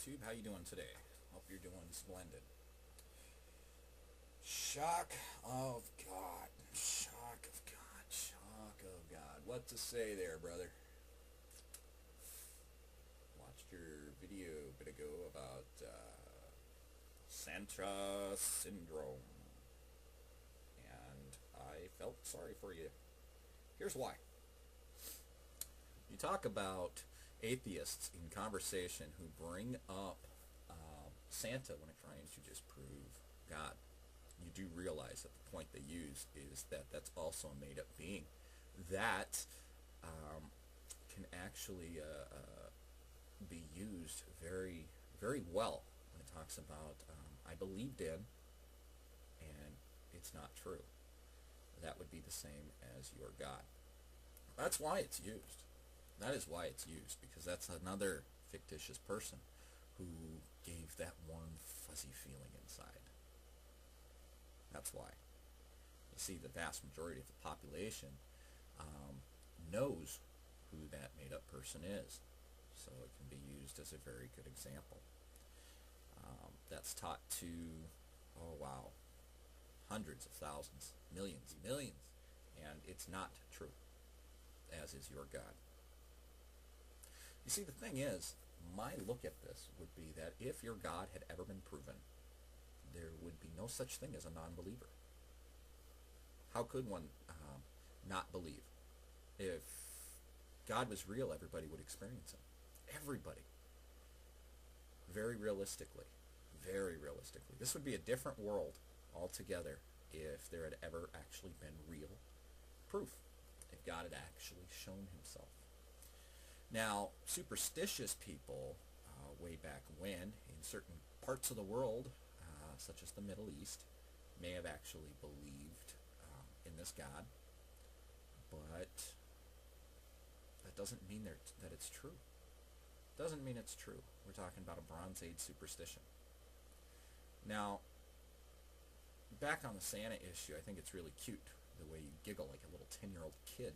YouTube. How you doing today? Hope you're doing splendid. Shock of God. Shock of God. Shock of God. What to say there, brother? Watched your video a bit ago about Santa syndrome, and I felt sorry for you. Here's why. You talk about atheists in conversation who bring up Santa when it tries to disprove God. You do realize that the point they use is that that's also a made-up being that can actually be used very, very well when it talks about I believed in and it's not true. That would be the same as your God. That's why it's used. That is why it's used, because that's another fictitious person who gave that warm, fuzzy feeling inside. That's why. You see, the vast majority of the population knows who that made-up person is, so it can be used as a very good example. That's taught to, oh wow, hundreds of thousands, millions, and it's not true, as is your God. You see, the thing is, my look at this would be that if your God had ever been proven, there would be no such thing as a non-believer. How could one not believe? If God was real, everybody would experience him. Everybody. Very realistically. Very realistically. This would be a different world altogether if there had ever actually been real proof. If God had actually shown himself. Now, superstitious people, way back when, in certain parts of the world, such as the Middle East, may have actually believed in this God, but that doesn't mean that it's true. Doesn't mean it's true. We're talking about a Bronze Age superstition. Now, back on the Santa issue, I think it's really cute the way you giggle like a little 10-year-old kid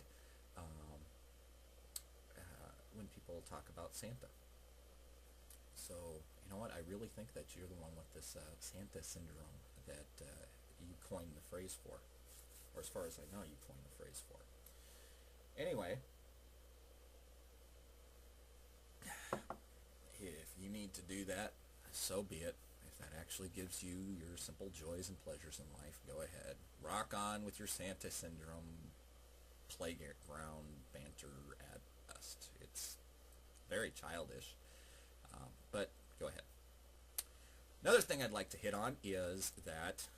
when people talk about Santa. So, you know what? I really think that you're the one with this Santa syndrome that you coined the phrase for. Or as far as I know, you coined the phrase for. Anyway, if you need to do that, so be it. If that actually gives you your simple joys and pleasures in life, go ahead. Rock on with your Santa syndrome playground banter at best. It's very childish, but go ahead. Another thing I'd like to hit on is that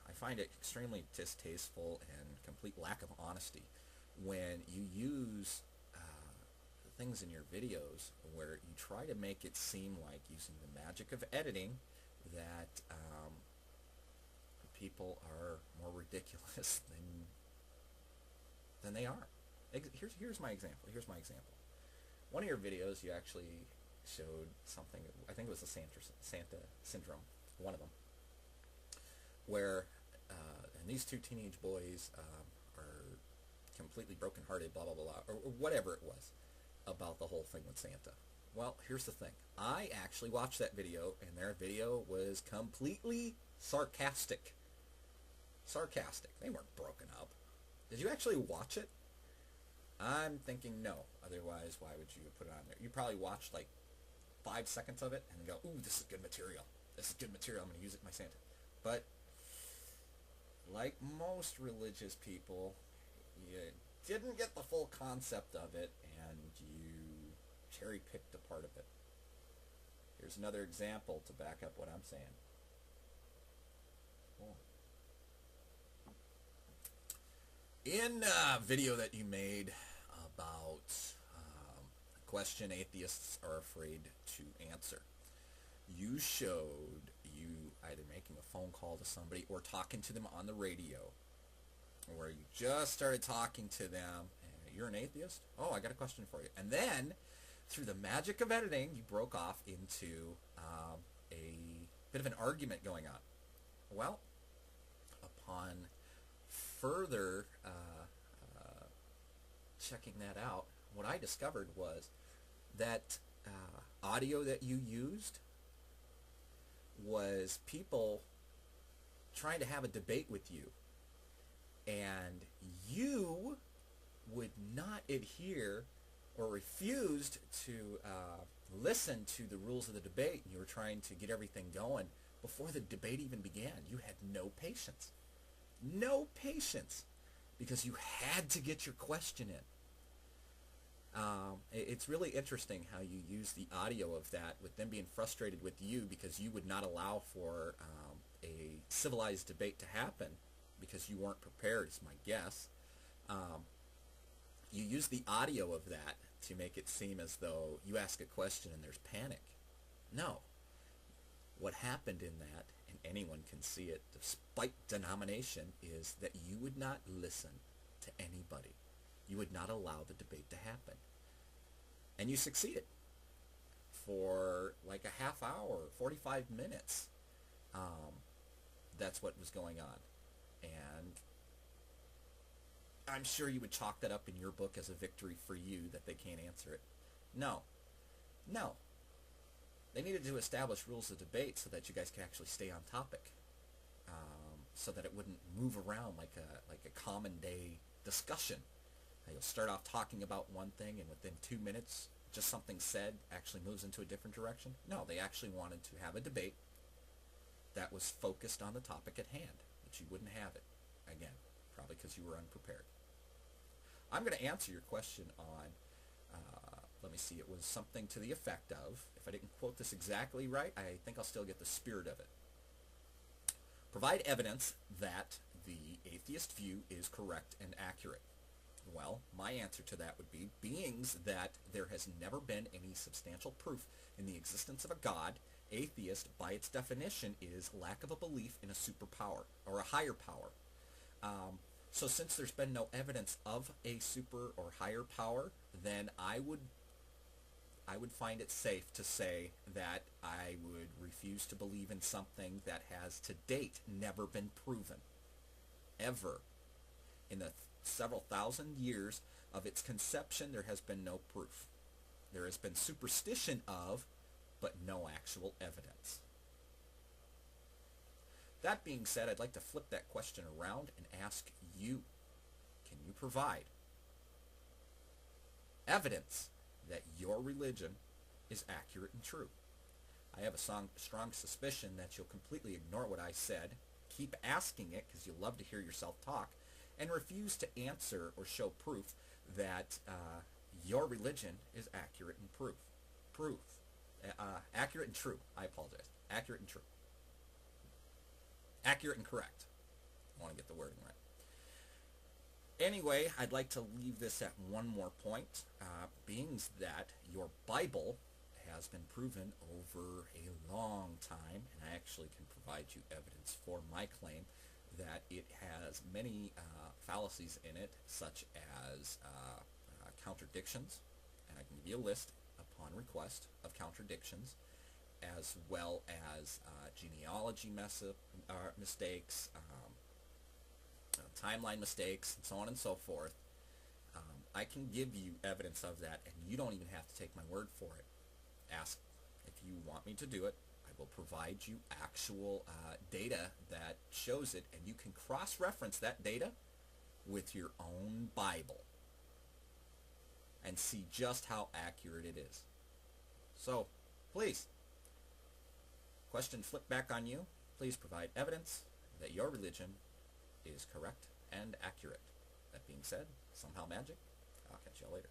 I find it extremely distasteful and complete lack of honesty when you use things in your videos where you try to make it seem like, using the magic of editing, that people are more ridiculous than they are. Here's my example. One of your videos, you actually showed something, I think it was the Santa syndrome, one of them, where and these two teenage boys are completely brokenhearted, blah, blah, blah, or whatever it was about the whole thing with Santa. Well, here's the thing. I actually watched that video, and their video was completely sarcastic. Sarcastic. They weren't broken up. Did you actually watch it? I'm thinking no. Otherwise, why would you put it on there? You probably watched like 5 seconds of it and go, ooh, this is good material. This is good material. I'm going to use it in my Santa. But like most religious people, you didn't get the full concept of it, and you cherry-picked a part of it. Here's another example to back up what I'm saying. In a video that you made about a question atheists are afraid to answer, you showed you either making a phone call to somebody or talking to them on the radio, where you just started talking to them, and you're an atheist? Oh, I got a question for you. And then, through the magic of editing, you broke off into a bit of an argument going on. Well, upon further checking that out, what I discovered was that audio that you used was people trying to have a debate with you, and you would not adhere or refused to listen to the rules of the debate, and you were trying to get everything going before the debate even began. You had no patience. No patience, because you had to get your question in. It's really interesting how you use the audio of that with them being frustrated with you because you would not allow for a civilized debate to happen because you weren't prepared, is my guess. You use the audio of that to make it seem as though you ask a question and there's panic. No. What happened in that, and anyone can see it, despite denomination, is that you would not listen to anybody. You would not allow the debate to happen. And you succeeded for like a half hour, 45 minutes. That's what was going on. And I'm sure you would chalk that up in your book as a victory for you that they can't answer it. No. No. They needed to establish rules of debate so that you guys could actually stay on topic, so that it wouldn't move around like a common day discussion. You'll start off talking about one thing, and within 2 minutes, just something said actually moves into a different direction. No, they actually wanted to have a debate that was focused on the topic at hand, but you wouldn't have it. Again, probably because you were unprepared. I'm going to answer your question on, let me see, it was something to the effect of, if I didn't quote this exactly right, I think I'll still get the spirit of it. Provide evidence that the atheist view is correct and accurate. Well, my answer to that would be, beings that there has never been any substantial proof in the existence of a God, atheist, by its definition, is lack of a belief in a superpower or a higher power. So since there's been no evidence of a super or higher power, then I would find it safe to say that I would refuse to believe in something that has to date never been proven. Ever. In the several thousand years of its conception, there has been no proof. There has been superstition of, but no actual evidence. That being said, I'd like to flip that question around and ask you, can you provide evidence that your religion is accurate and true? I have a strong suspicion that you'll completely ignore what I said, keep asking it because you love to hear yourself talk, and refuse to answer or show proof that your religion is accurate and accurate and true. I apologize. Accurate and true. Accurate and correct. I want to get the wording right. Anyway, I'd like to leave this at one more point, being that your Bible has been proven over a long time, and I actually can provide you evidence for my claim that it has many fallacies in it, such as contradictions, and I can give you a list upon request of contradictions, as well as genealogy mistakes, timeline mistakes, and so on and so forth. I can give you evidence of that, and you don't even have to take my word for it. Ask if you want me to do it. I will provide you actual data that shows it, and you can cross-reference that data with your own Bible and see just how accurate it is. So, please, question flipped back on you. Please provide evidence that your religion is correct and accurate. That being said, somehow magic, I'll catch y'all later.